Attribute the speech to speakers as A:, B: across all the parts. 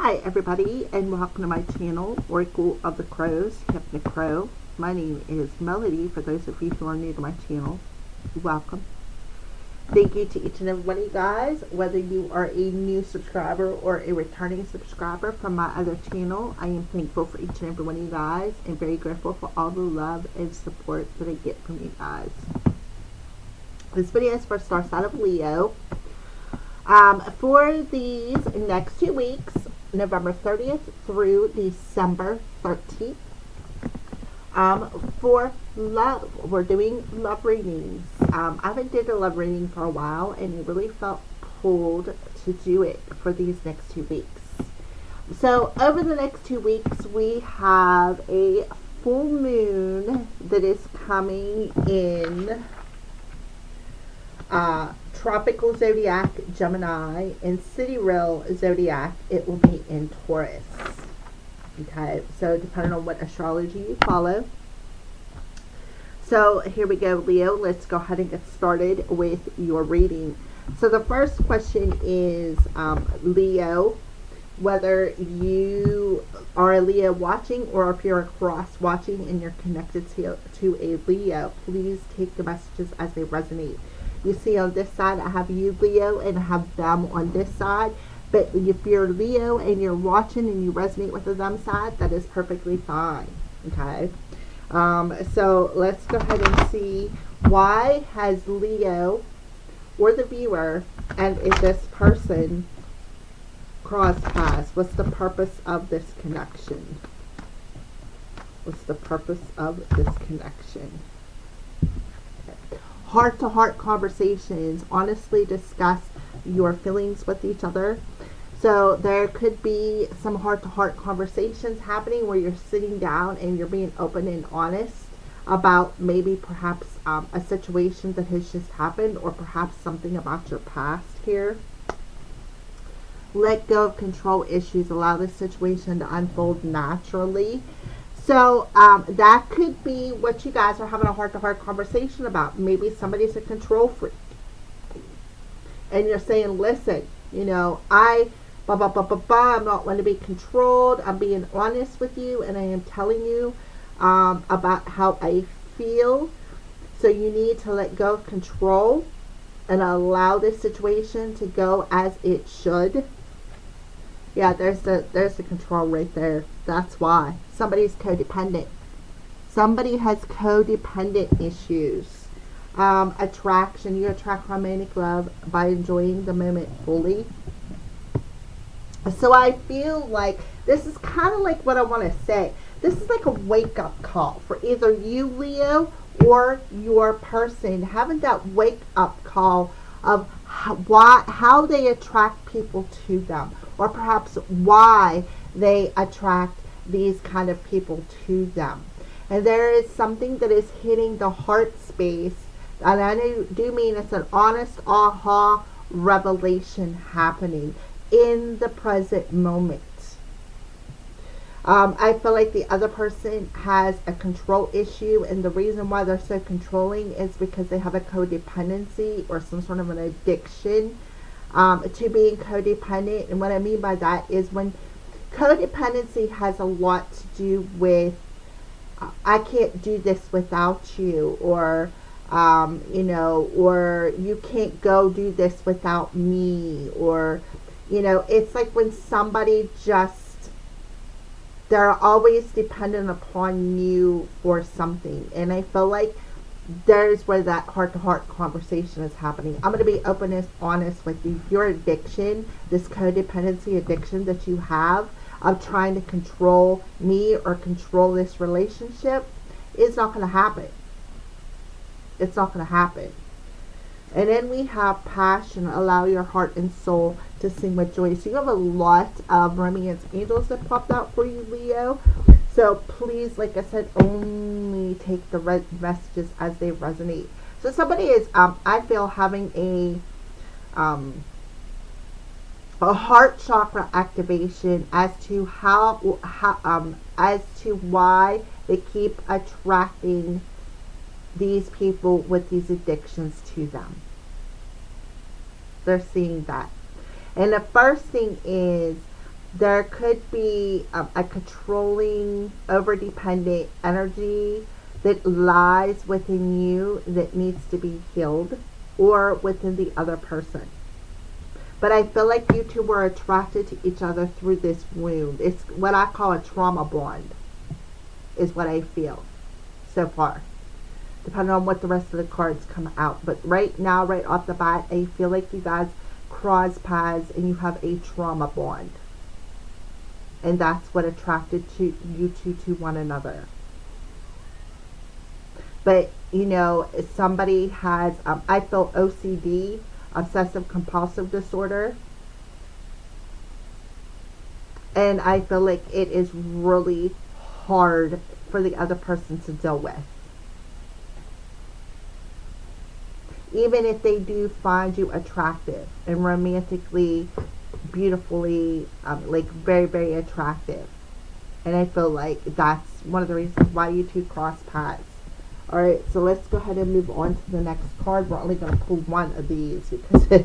A: Hi everybody, and welcome to my channel, Oracle of the Crows, Hypnic Crow. My name is Melody. For those of you who are new to my channel, welcome. Thank you to each and every one of you guys, whether you are a new subscriber or a returning subscriber from my other channel. I am thankful for each and every one of you guys and very grateful for all the love and support that I get from you guys. This video is for star sign of Leo. For these next 2 weeks, November 30th through December 13th, for love, we're doing love readings. I haven't did a love reading for a while, and I really felt pulled to do it for these next 2 weeks. So over the next 2 weeks, we have a full moon that is coming in Tropical Zodiac Gemini, and Sidereal Zodiac, it will be in Taurus. Okay, so depending on what astrology you follow. So here we go, Leo. Let's go ahead and get started with your reading. So the first question is, Leo, whether you are a Leo watching or if you're a cross watching and you're connected to a Leo, please take the messages as they resonate. You see on this side, I have you, Leo, and I have them on this side. But if you're Leo and you're watching and you resonate with the them side, that is perfectly fine. Okay. So let's go ahead and see, why has Leo or the viewer and is this person cross paths? What's the purpose of this connection? What's the purpose of this connection? Heart-to-heart conversations. Honestly discuss your feelings with each other. So there could be some heart-to-heart conversations happening where you're sitting down and you're being open and honest about maybe perhaps a situation that has just happened, or perhaps something about your past here. Let go of control issues. Allow this situation to unfold naturally. So that could be what you guys are having a heart-to-heart conversation about. Maybe somebody's a control freak, and you're saying, listen, you know, I'm not going to be controlled. I'm being honest with you, and I am telling you about how I feel. So you need to let go of control and allow this situation to go as it should. Yeah, there's the control right there. That's why. Somebody's codependent. Somebody has codependent issues. Attraction. You attract romantic love by enjoying the moment fully. So I feel like this is kind of like what I want to say. This is like a wake-up call for either you, Leo, or your person, having that wake-up call of how they attract people to them, or perhaps why they attract these kind of people to them. And there is something that is hitting the heart space, and I do mean it's an honest aha revelation happening in the present moment. I feel like the other person has a control issue, and the reason why they're so controlling is because they have a codependency or some sort of an addiction to being codependent. And what I mean by that is, when codependency has a lot to do with I can't do this without you, or you know, or you can't go do this without me, or you know, it's like when somebody just, they're always dependent upon you for something. And I feel like there's where that heart-to-heart conversation is happening. I'm going to be open and honest with you. Your addiction, this codependency addiction that you have of trying to control me or control this relationship, is not going to happen. It's not going to happen. And then we have passion. Allow your heart and soul to sing with joy. So you have a lot of romance angels that popped out for you, Leo. So please, like I said, only take the messages as they resonate. So somebody is, I feel, having a heart chakra activation as to as to why they keep attracting these people with these addictions to them. They're seeing that. And the first thing is There could be a controlling, over-dependent energy that lies within you that needs to be healed, or within the other person. But I feel like you two were attracted to each other through this wound. It's what I call a trauma bond, is what I feel so far, depending on what the rest of the cards come out. But right now, right off the bat, I feel like you guys cross paths and you have a trauma bond. And that's what attracted to you two to one another. But, you know, somebody has, I feel OCD, obsessive compulsive disorder. And I feel like it is really hard for the other person to deal with. Even if they do find you attractive and romantically, beautifully, like very, very attractive. And I feel like that's one of the reasons why you two cross paths. Alright, so let's go ahead and move on to the next card. We're only going to pull one of these because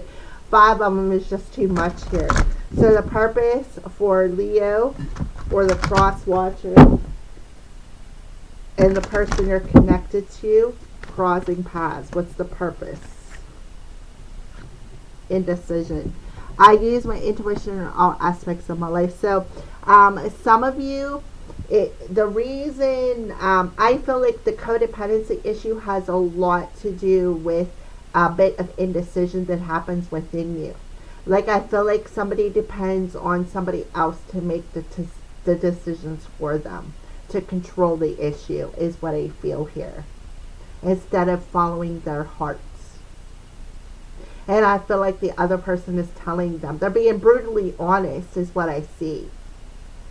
A: 5 of them is just too much here. So the purpose for Leo, or the cross watcher, and the person you're connected to, crossing paths. What's the purpose? Indecision. I use my intuition in all aspects of my life. So some of you, the reason I feel like the codependency issue has a lot to do with a bit of indecision that happens within you. Like, I feel like somebody depends on somebody else to make the decisions for them, to control the issue, is what I feel here, instead of following their hearts. And I feel like the other person is telling them. They're being brutally honest, is what I see.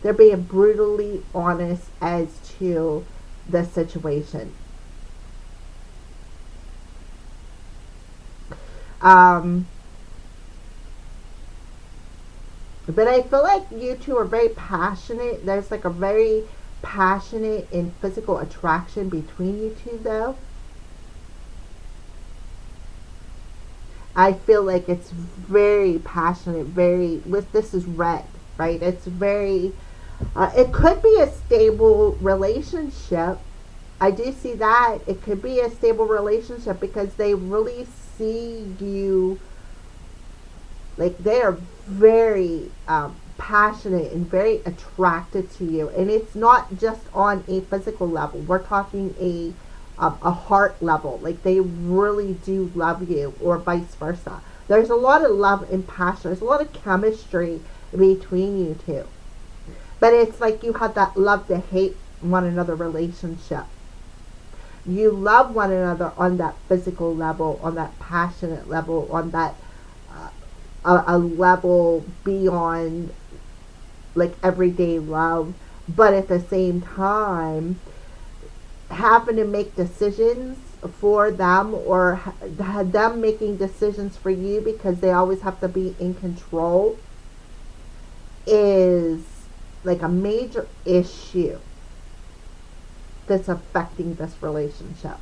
A: They're being brutally honest as to the situation. But I feel like you two are very passionate. There's like a very passionate and physical attraction between you two, though. I feel like it's very passionate, very, this is red, right? It's very, it could be a stable relationship. I do see that. It could be a stable relationship because they really see you, like they are very passionate and very attracted to you. And it's not just on a physical level. We're talking a heart level. Like, they really do love you, or vice versa. There's a lot of love and passion. There's a lot of chemistry between you two. But it's like you have that love to hate one another relationship. You love one another on that physical level, on that passionate level, on that a level beyond like everyday love. But at the same time, having to make decisions for them, or them making decisions for you because they always have to be in control, is like a major issue that's affecting this relationship.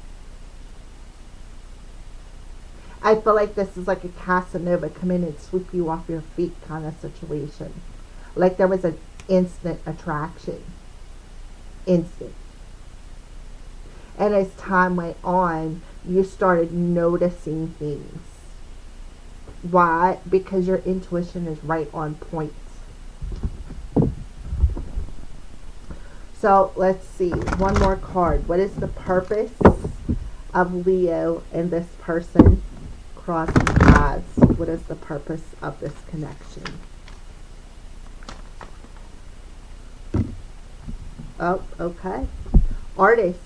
A: I feel like this is like a Casanova come in and sweep you off your feet kind of situation. Like there was an instant attraction. Instant. And as time went on, you started noticing things. Why? Because your intuition is right on point. So let's see. One more card. What is the purpose of Leo and this person crossing paths? What is the purpose of this connection? Oh, okay. Artist.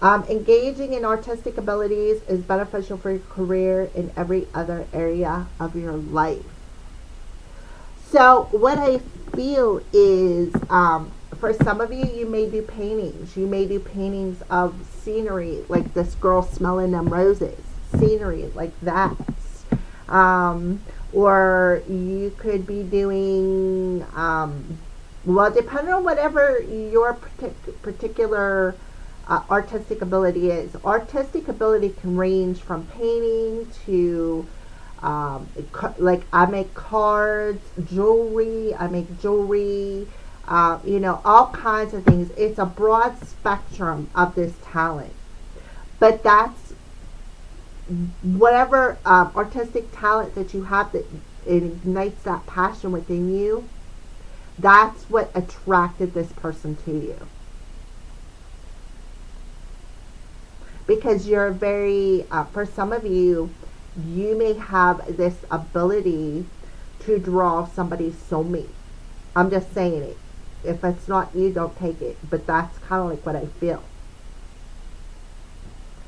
A: Engaging in artistic abilities is beneficial for your career in every other area of your life. So what I feel is, for some of you, you may do paintings. You may do paintings of scenery, like this girl smelling them roses. Scenery like that. Or you could be doing, well, depending on whatever your particular artistic ability is. Artistic ability can range from painting to like I make cards, jewelry, I make jewelry, all kinds of things. It's a broad spectrum of this talent. But that's whatever artistic talent that you have that ignites that passion within you. That's what attracted this person to you. Because you're very, for some of you, you may have this ability to draw somebody's soulmate. I'm just saying it. If it's not you, don't take it. But that's kind of like what I feel.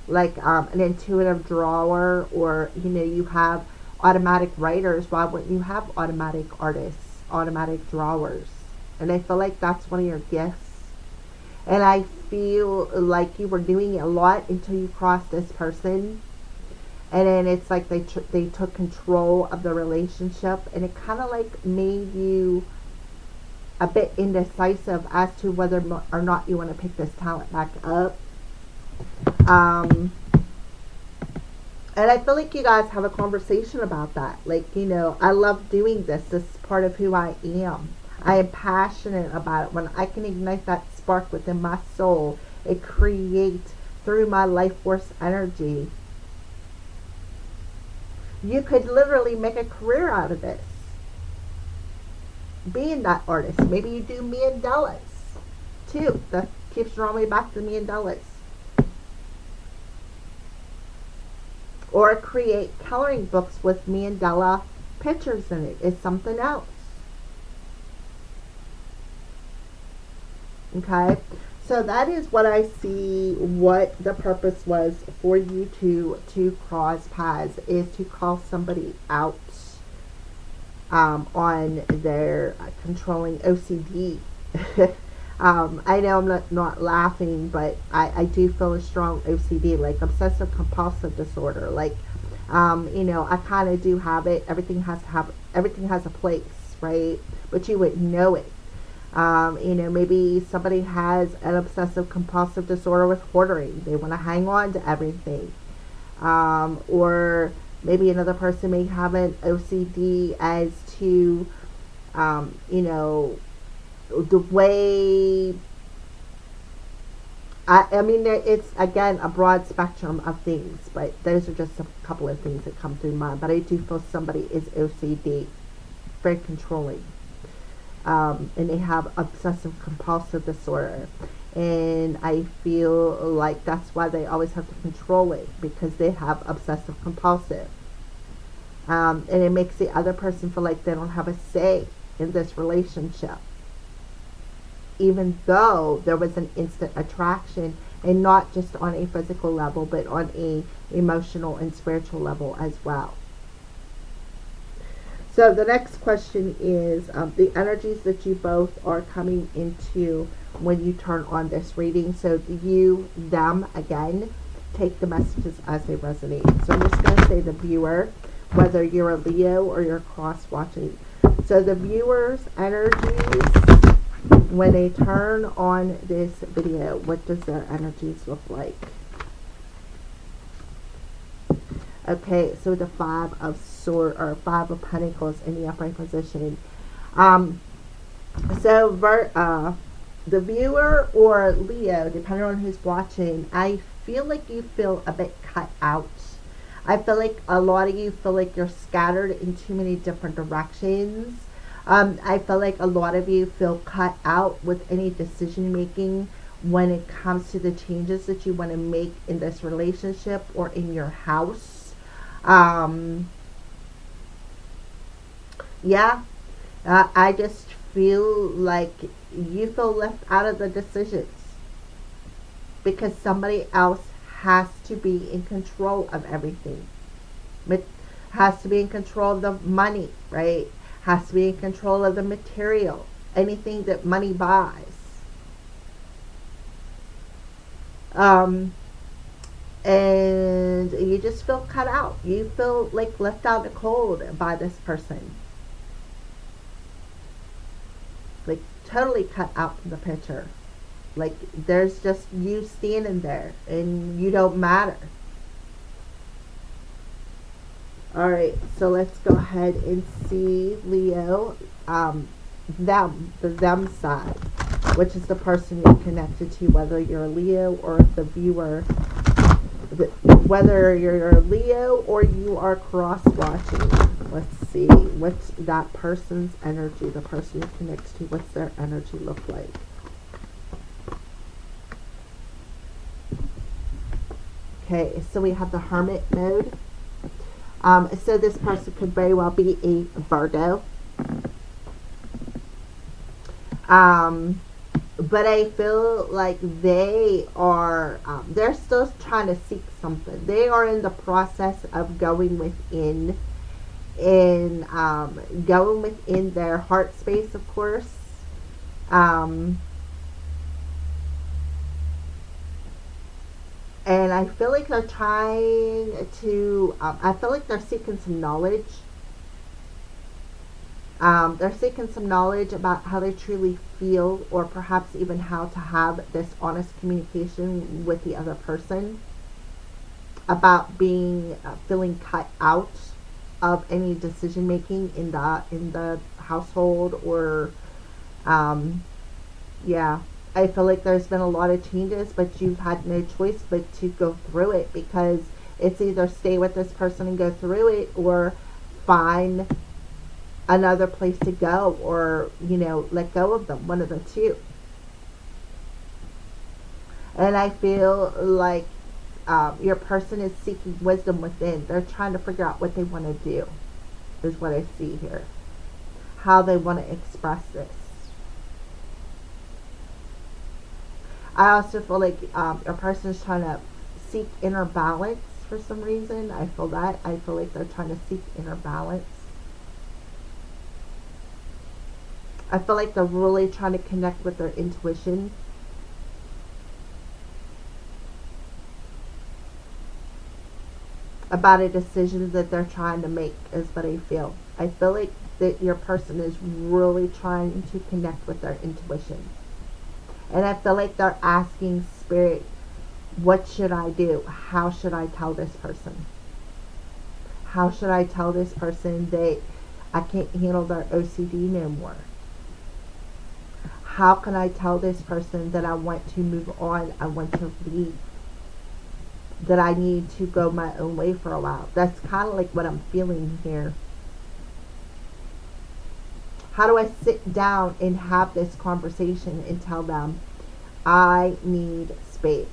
A: Like an intuitive drawer, or you have automatic writers. Why wouldn't you have automatic artists, automatic drawers? And I feel like that's one of your gifts. And I feel like you were doing it a lot until you crossed this person. And then it's like they took control of the relationship. And it kind of like made you a bit indecisive as to whether or not you want to pick this talent back up. And I feel like you guys have a conversation about that. Like, I love doing this. This is part of who I am. I am passionate about it. When I can ignite that spark within my soul, it creates through my life force energy. You could literally make a career out of this. Being that artist. Maybe you do mandalas too. That keeps drawing me back to mandalas. Or create coloring books with mandala pictures in it. Is something else. Okay, so that is what I see. What the purpose was for you to cross paths is to call somebody out on their controlling OCD. I know I'm not laughing, but I do feel a strong OCD, like obsessive compulsive disorder. Like, I kind of do have it. Everything has a place, right? But you wouldn't know it. Maybe somebody has an obsessive compulsive disorder with hoarding. They want to hang on to everything. Or maybe another person may have an OCD as to, the way, I mean, it's, again, a broad spectrum of things, but those are just a couple of things that come through mind. But I do feel somebody is OCD, very controlling. And they have obsessive compulsive disorder. And I feel like that's why they always have to control it, because they have obsessive compulsive. And it makes the other person feel like they don't have a say in this relationship. Even though there was an instant attraction, and not just on a physical level, but on a emotional and spiritual level as well. So the next question is the energies that you both are coming into when you turn on this reading. So you, them, again, take the messages as they resonate. So I'm just going to say the viewer, whether you're a Leo or you're cross-watching. So the viewer's energies, when they turn on this video, what does their energies look like? Okay, so the Five of Swords, or Five of Pentacles in the upright position. So the viewer or Leo, depending on who's watching, I feel like you feel a bit cut out. I feel like a lot of you feel like you're scattered in too many different directions. I feel like a lot of you feel cut out with any decision making when it comes to the changes that you want to make in this relationship or in your house. I just feel like you feel left out of the decisions because somebody else has to be in control of everything. It has to be in control of the money, right? Has to be in control of the material, anything that money buys. And you just feel cut out. You feel like left out in the cold by this person. Like totally cut out from the picture. Like there's just you standing there and you don't matter. All right, so let's go ahead and see Leo, the them side, which is the person you're connected to, whether you're a Leo or the viewer, whether you're a Leo or you are cross watching. Let's see, what's that person's energy, the person you connect to, what's their energy look like? Okay, so we have the Hermit mode. So this person could very well be a Virgo. But I feel like they are, they're still trying to seek something. They are in the process of going within, going within their heart space, of course. And I feel like they're trying to, I feel like they're seeking some knowledge. They're seeking some knowledge about how they truly feel, or perhaps even how to have this honest communication with the other person about being, feeling cut out of any decision making in the household, or, yeah. I feel like there's been a lot of changes, but you've had no choice but to go through it, because it's either stay with this person and go through it, or find another place to go, or, let go of them, one of the two. And I feel like your person is seeking wisdom within. They're trying to figure out what they want to do, is what I see here. How they want to express this. I also feel like your person is trying to seek inner balance for some reason. I feel that. I feel like they're trying to seek inner balance. I feel like they're really trying to connect with their intuition. About a decision that they're trying to make, is what I feel. I feel like that your person is really trying to connect with their intuition. And I feel like they're asking Spirit, what should I do? How should I tell this person? How should I tell this person that I can't handle their OCD no more? How can I tell this person that I want to move on, I want to leave, that I need to go my own way for a while? That's kind of like what I'm feeling here. How do I sit down and have this conversation and tell them I need space?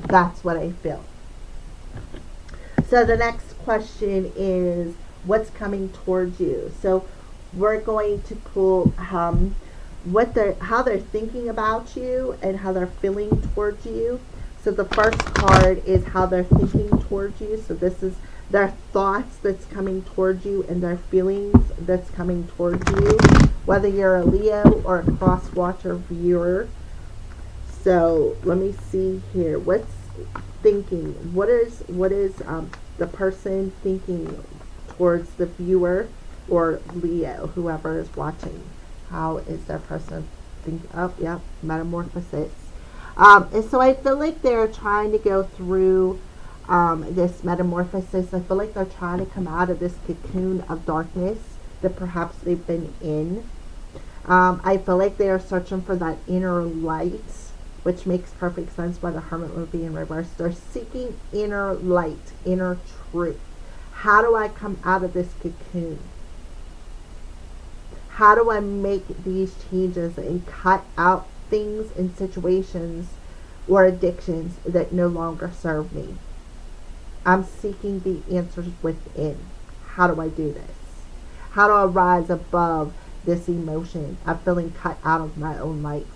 A: That's what I feel. So the next question is, what's coming towards you? So we're going to pull how they're thinking about you and how they're feeling towards you. So the first card is how they're thinking towards you. So this is their thoughts that's coming towards you, and their feelings that's coming towards you, whether you're a Leo or a cross watcher viewer. So let me see here. What's thinking? What is the person thinking towards the viewer or Leo, whoever is watching? How is their person thinking? Oh, yeah, metamorphosis. And so I feel like they're trying to go through this metamorphosis. I feel like they're trying to come out of this cocoon of darkness that perhaps they've been in. I feel like they are searching for that inner light, which makes perfect sense why the Hermit would be in reverse. They're seeking inner light, inner truth. How do I come out of this cocoon? How do I make these changes and cut out things and situations or addictions that no longer serve me? I'm seeking the answers within. How do I do this? How do I rise above this emotion of feeling cut out of my own life?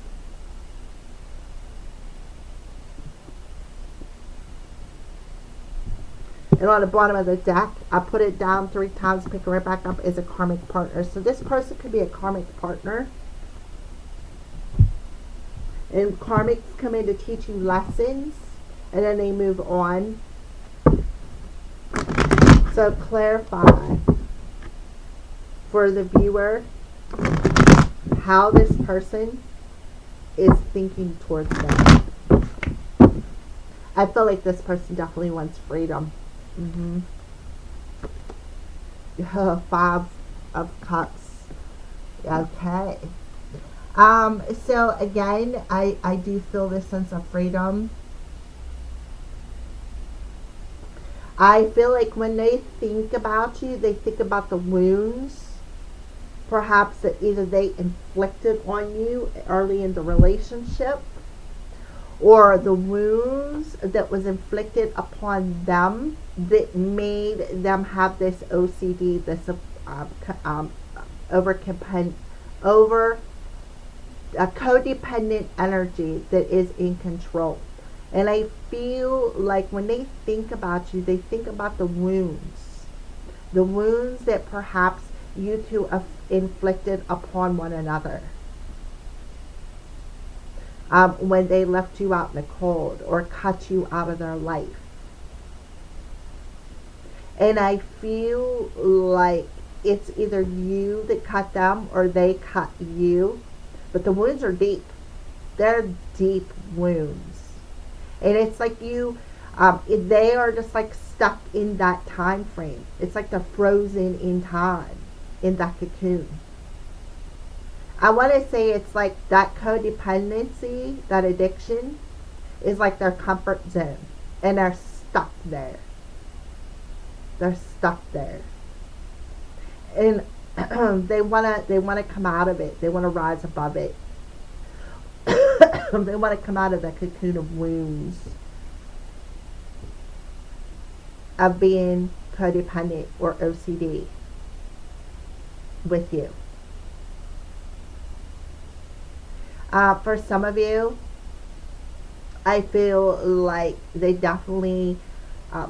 A: And on the bottom of the deck, I put it down 3 times, pick it right back up, is a karmic partner. So this person could be a karmic partner. And karmics come in to teach you lessons, and then they move on. So clarify for the viewer how this person is thinking towards them. I feel like this person definitely wants freedom. Mm-hmm. Five of Cups. Okay. So again, I do feel this sense of freedom. I feel like when they think about you, they think about the wounds perhaps that either they inflicted on you early in the relationship, or the wounds that was inflicted upon them that made them have this OCD, this over a codependent energy that is in control. And I feel like when they think about you, they think about the wounds that perhaps you two have inflicted upon one another. When they left you out in the cold or cut you out of their life. And I feel like it's either you that cut them or they cut you. But the wounds are deep. They're deep wounds. And it's like they are just like stuck in that time frame. It's like they're frozen in time, in that cocoon. I want to say it's like that codependency, that addiction, is like their comfort zone. And they're stuck there. They're stuck there. And they wanna come out of it. They wanna rise above it. They wanna come out of that cocoon of wounds of being codependent or OCD with you. For some of you, I feel like they definitely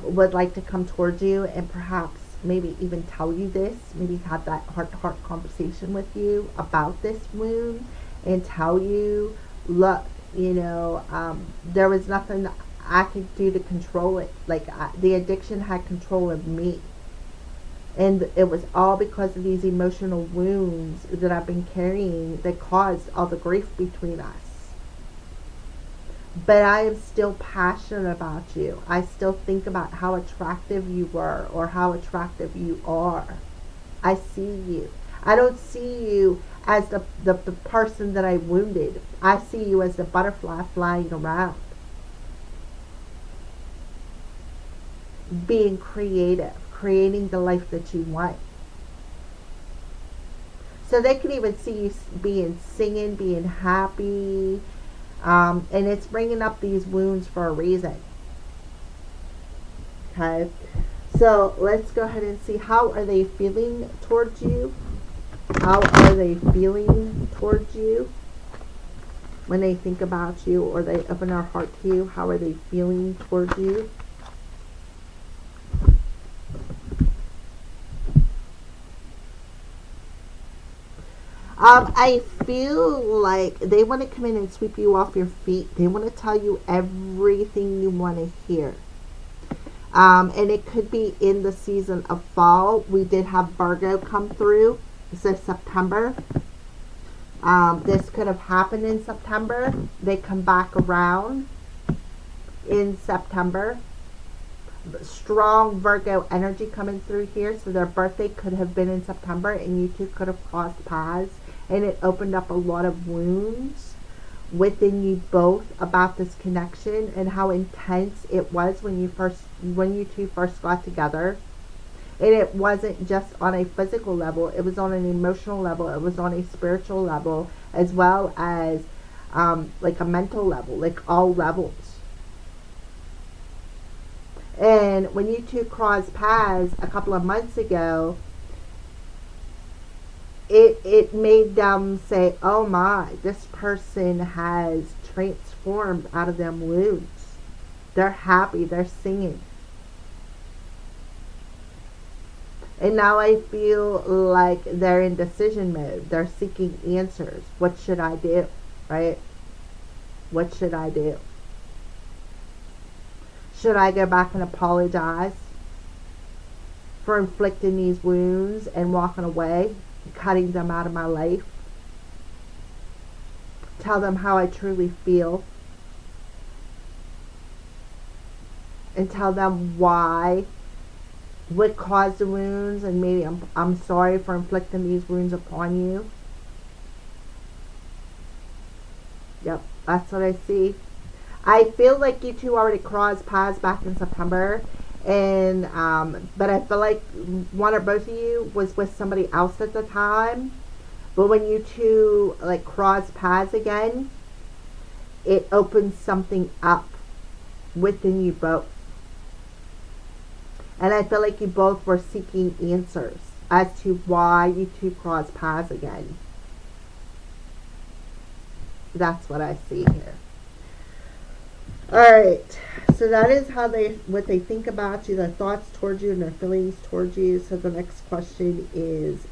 A: would like to come towards you and perhaps maybe even tell you this, maybe have that heart-to-heart conversation with you about this wound and tell you, look, there was nothing I could do to control it. Like the addiction had control of me. And it was all because of these emotional wounds that I've been carrying that caused all the grief between us. But I am still passionate about you. I still think about how attractive you were or how attractive you are. I see you. I don't see you as the person that I wounded. I see you as the butterfly flying around. Being creative. Creating the life that you want. So they can even see you singing, being happy. And it's bringing up these wounds for a reason. Okay. So let's go ahead and see, how are they feeling towards you? How are they feeling towards you? When they think about you or they open their heart to you, how are they feeling towards you? I feel like they want to come in and sweep you off your feet. They want to tell you everything you want to hear. And it could be in the season of fall. We did have Virgo come through. So September. This could have happened in September. They come back around in September. Strong Virgo energy coming through here. So their birthday could have been in September and you two could have crossed paths. And it opened up a lot of wounds within you both about this connection and how intense it was when you two first got together. And it wasn't just on a physical level, it was on an emotional level, it was on a spiritual level, as well as like a mental level, like all levels. And when you two crossed paths a couple of months ago, it made them say, oh my, this person has transformed out of them wounds. They're happy, they're singing. And now I feel like they're in decision mode. They're seeking answers. What should I do? Right? What should I do? Should I go back and apologize for inflicting these wounds and walking away? Cutting them out of my life, tell them how I truly feel, and tell them why, what caused the wounds, and maybe I'm sorry for inflicting these wounds upon you. Yep, that's what I see. I feel like you two already crossed paths back in September, and but I feel like one or both of you was with somebody else at the time. But when you two like cross paths again, it opens something up within you both. And I feel like you both were seeking answers as to why you two cross paths again. That's what I see here. Alright, so that is what they think about you, their thoughts towards you and their feelings towards you. So the next question is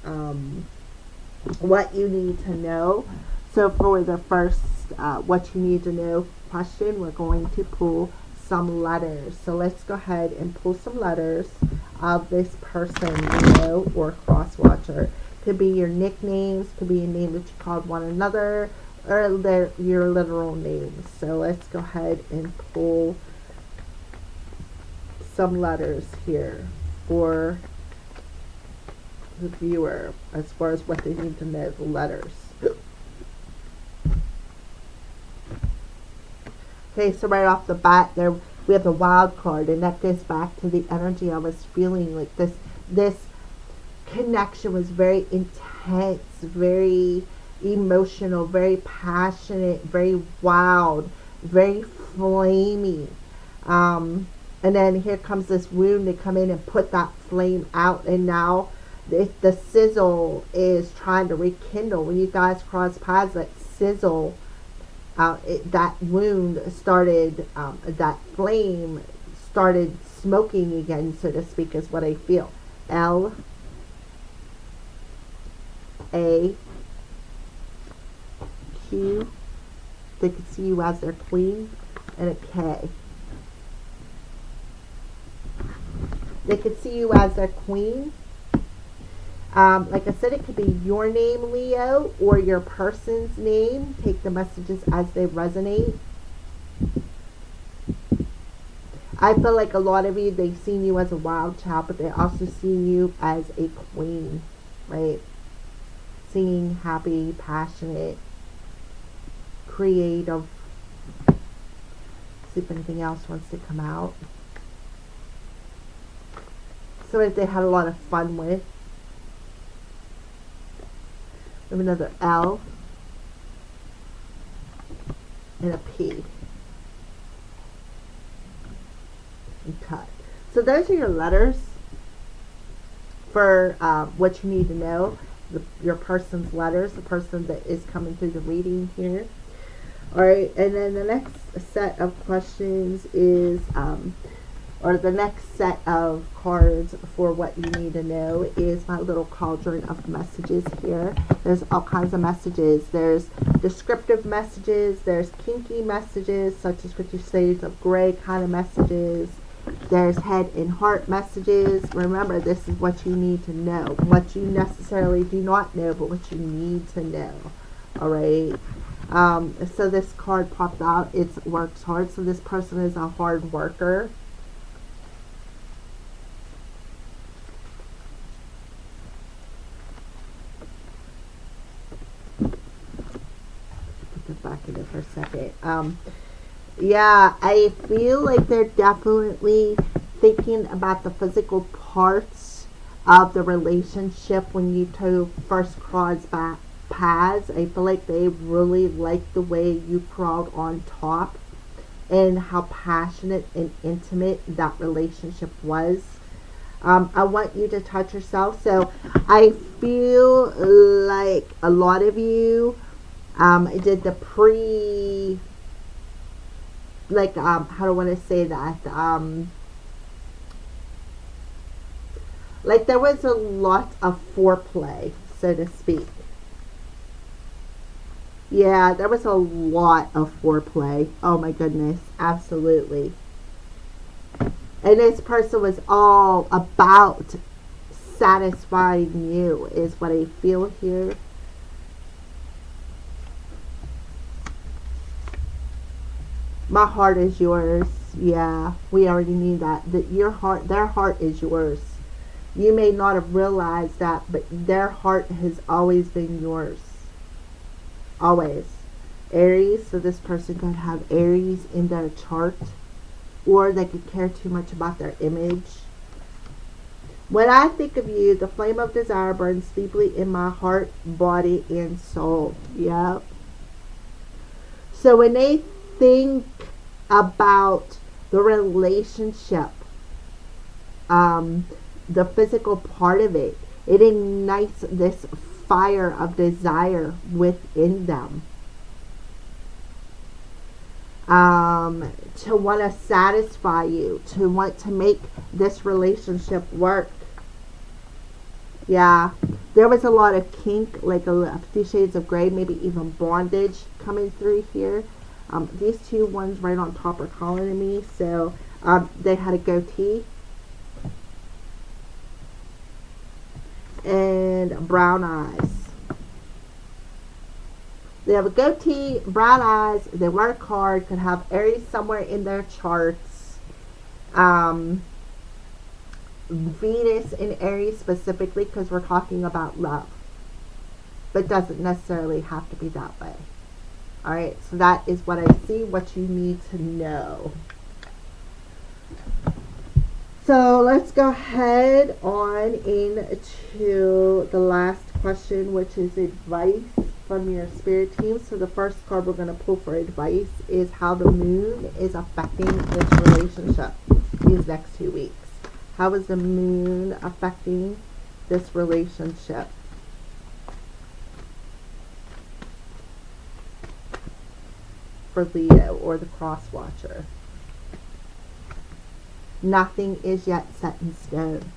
A: what you need to know. So for the first what you need to know question, we're going to pull some letters. So let's go ahead and pull some letters of this person, Leo or cross watcher. Could be your nicknames, could be a name that you called one another, or your literal names. So let's go ahead and pull some letters here for the viewer as far as what they need to know, the letters. Okay, so right off the bat there we have the wild card, and that goes back to the energy I was feeling. Like this connection was very intense, very emotional, very passionate, very wild, very flamey. And then here comes this wound. They come in and put that flame out, and now the sizzle is trying to rekindle. When you guys cross paths, that sizzle, that wound started, that flame started smoking again, so to speak, is what I feel. L A Q. They could see you as their queen, and a K. They could see you as their queen. Like I said, it could be your name, Leo, or your person's name. Take the messages as they resonate. I feel like a lot of you, they've seen you as a wild child, but they also see you as a queen, right? Singing, happy, passionate, creative. See if anything else wants to come out. So if they had a lot of fun with. We have another L and a P. And cut. So those are your letters for what you need to know. Your person's letters, the person that is coming through the reading here. Alright, and then the next set of questions is, or the next set of cards for what you need to know is my little cauldron of messages here. There's all kinds of messages. There's descriptive messages. There's kinky messages, such as 50 Shades of Grey kind of messages. There's head and heart messages. Remember, this is what you need to know. What you necessarily do not know, but what you need to know. Alright. So this card popped out. It works hard. So this person is a hard worker. Back in it for a second. Yeah, I feel like they're definitely thinking about the physical parts of the relationship when you two first crossed paths. I feel like they really like the way you crawled on top and how passionate and intimate that relationship was. I want you to touch yourself. So I feel like a lot of you did the how do I want to say that? Like there was a lot of foreplay, so to speak. Yeah, there was a lot of foreplay. Oh my goodness, absolutely. And this person was all about satisfying you, is what I feel here. My heart is yours. Yeah, we already knew that. That your heart, their heart is yours. You may not have realized that, but their heart has always been yours. Always. Aries, so this person could have Aries in their chart, or they could care too much about their image. When I think of you, the flame of desire burns deeply in my heart, body, and soul. Yep. So when they think about the relationship, the physical part of it, it ignites this fire of desire within them. To want to satisfy you, to want to make this relationship work. Yeah, there was a lot of kink, like a few shades of gray, maybe even bondage coming through here. These two ones right on top are calling to me. So they had a goatee and brown eyes. They have a goatee, brown eyes, they work hard, could have Aries somewhere in their charts. Venus in Aries specifically, because we're talking about love. But doesn't necessarily have to be that way. Alright, so that is what I see, what you need to know. So let's go ahead on into the last question, which is advice from your spirit team. So the first card we're going to pull for advice is how the moon is affecting this relationship these next 2 weeks. How is the moon affecting this relationship? For Leo or the cross watcher. Nothing is yet set in stone.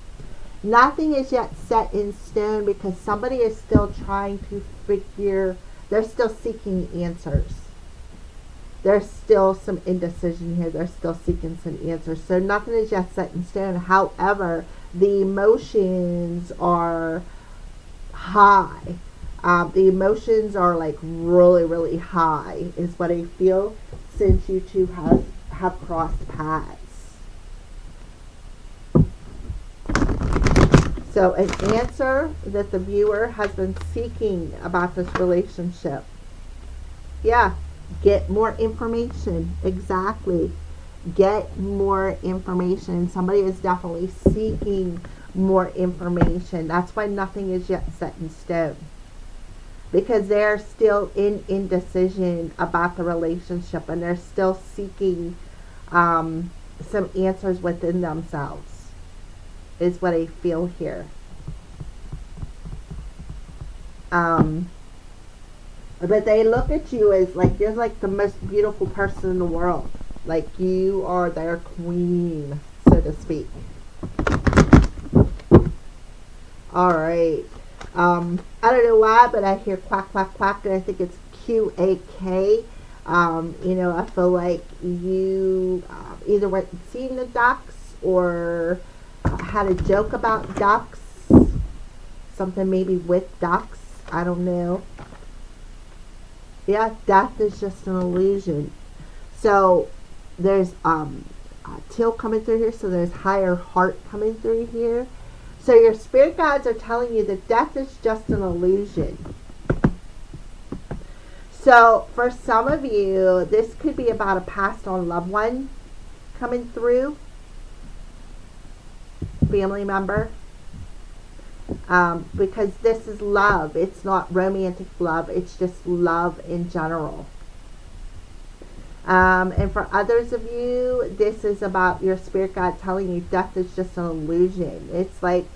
A: Nothing is yet set in stone because somebody is still trying to figure, they're still seeking answers. There's still some indecision here. They're still seeking some answers. So nothing is yet set in stone. However, the emotions are high. The emotions are like really, really high is what I feel since you two have crossed paths. So an answer that the viewer has been seeking about this relationship. Yeah, get more information. Exactly. Get more information. Somebody is definitely seeking more information. That's why nothing is yet set in stone. Because they're still in indecision about the relationship and they're still seeking some answers within themselves. Is what I feel here. But they look at you as like you're like the most beautiful person in the world. Like you are their queen, so to speak. Alright. I don't know why, but I hear quack, quack, quack, and I think it's QAK. I feel like you either went and seen the ducks or had a joke about ducks, something maybe with ducks, I don't know. Yeah, death is just an illusion. So there's teal coming through here, so there's higher heart coming through here. So your spirit guides are telling you that death is just an illusion. So for some of you, this could be about a passed on loved one coming through. Family member, because this is love. It's not romantic love. It's just love in general. And for others of you, this is about your spirit guide telling you death is just an illusion. It's like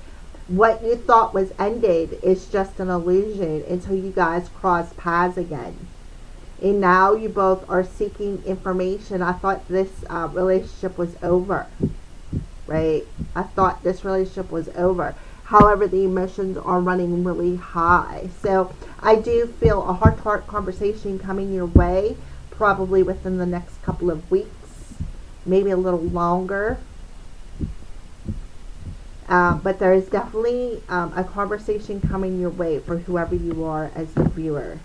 A: what you thought was ended is just an illusion until you guys cross paths again. And now you both are seeking information. I thought this relationship was over. Right? I thought this relationship was over. However, the emotions are running really high. So I do feel a heart-to-heart conversation coming your way, probably within the next couple of weeks, maybe a little longer. But there is definitely a conversation coming your way for whoever you are as the viewer.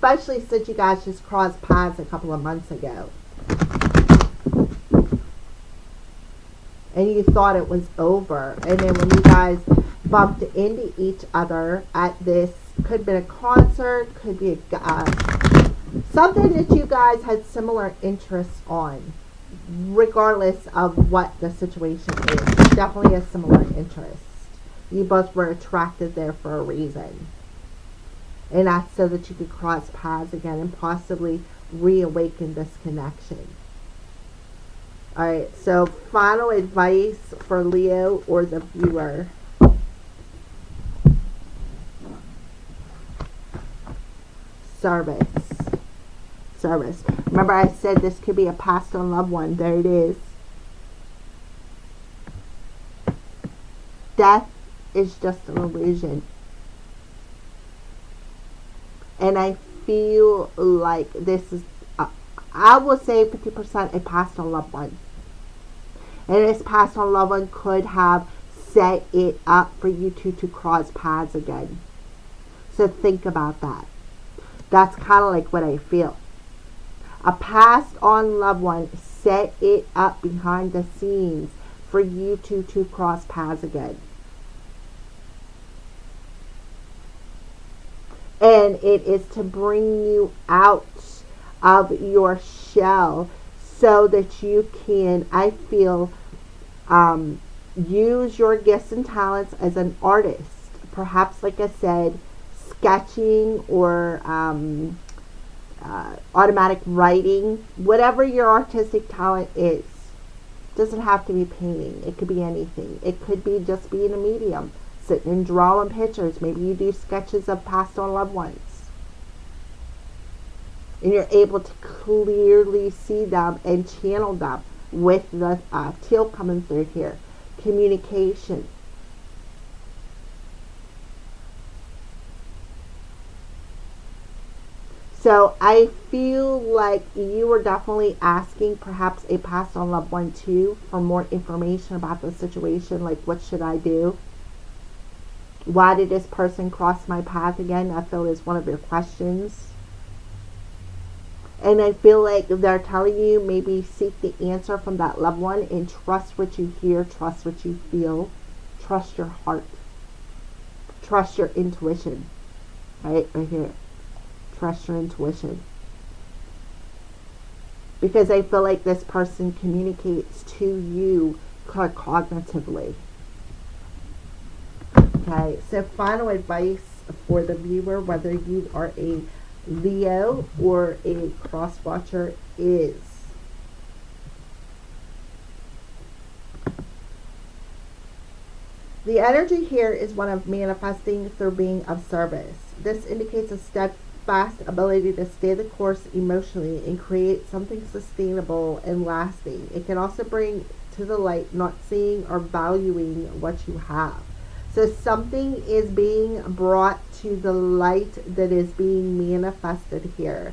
A: especially since you guys just crossed paths a couple of months ago. And you thought it was over. And then when you guys bumped into each other at this, could have been a concert, could be something that you guys had similar interests on, regardless of what the situation is. Definitely a similar interest. You both were attracted there for a reason. And that's so that you could cross paths again and possibly reawaken this connection. Alright, so final advice for Leo or the viewer. Service. Service. Remember I said this could be a passed on loved one. There it is. Death is just an illusion. And I feel like this is, I will say 50% a passed on loved one. And this passed on loved one could have set it up for you two to cross paths again. So think about that. That's kind of like what I feel. A passed on loved one set it up behind the scenes for you two to cross paths again. And it is to bring you out of your shell so that you can, I feel, use your gifts and talents as an artist. Perhaps, like I said, sketching or automatic writing, whatever your artistic talent is. Doesn't have to be painting. It could be anything. It could be just being a medium, sitting and drawing pictures. Maybe you do sketches of passed on loved ones, and you're able to clearly see them and channel them with the teal coming through here. Communication. So I feel like you were definitely asking perhaps a passed on loved one too for more information about the situation, like what should I do? Why did this person cross my path again? I feel is one of your questions. And I feel like they're telling you maybe seek the answer from that loved one and trust what you hear, trust what you feel, trust your heart, trust your intuition. Right here. Trust your intuition. Because I feel like this person communicates to you cognitively. Okay, so final advice for the viewer, whether you are a Leo or a cross watcher, is the energy here is one of manifesting through being of service. This indicates a steadfast ability to stay the course emotionally and create something sustainable and lasting. It can also bring to the light not seeing or valuing what you have. So something is being brought to the light that is being manifested here.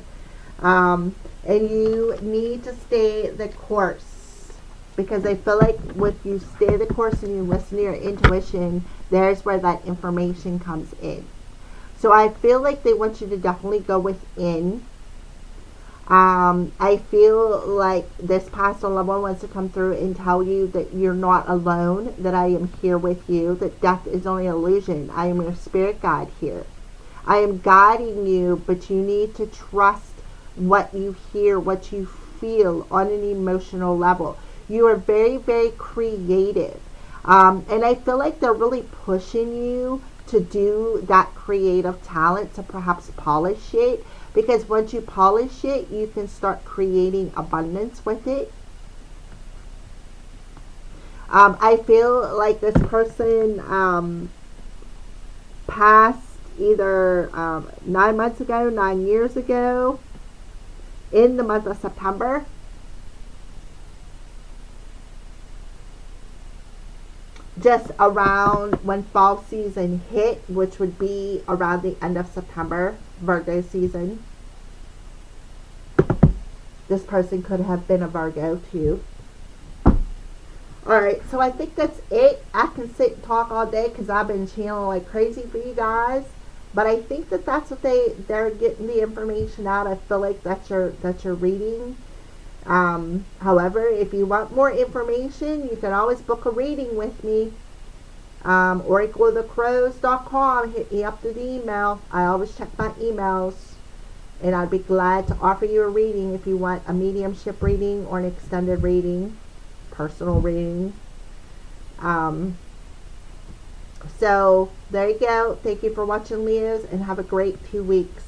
A: And you need to stay the course. Because I feel like if you stay the course and you listen to your intuition, there's where that information comes in. So I feel like they want you to definitely go within. I feel like this passed on loved one wants to come through and tell you that you're not alone, that I am here with you, that death is only an illusion. I am your spirit guide here. I am guiding you, but you need to trust what you hear, what you feel on an emotional level. You are very, very creative. And I feel like they're really pushing you to do that creative talent, to perhaps polish it. Because once you polish it, you can start creating abundance with it. I feel like this person passed either 9 months ago, 9 years ago, in the month of September. Just around when fall season hit, which would be around the end of September, Virgo season. This person could have been a Virgo too. Alright, so I think that's it. I can sit and talk all day because I've been channeling like crazy for you guys. But I think that that's what they're getting the information out. I feel like that's your reading. However, if you want more information, you can always book a reading with me. OracleOfTheCrows.com. Hit me up through the email. I always check my emails, and I'd be glad to offer you a reading if you want a mediumship reading or an extended reading, personal reading. So there you go. Thank you for watching, Leos, and have a great 2 weeks.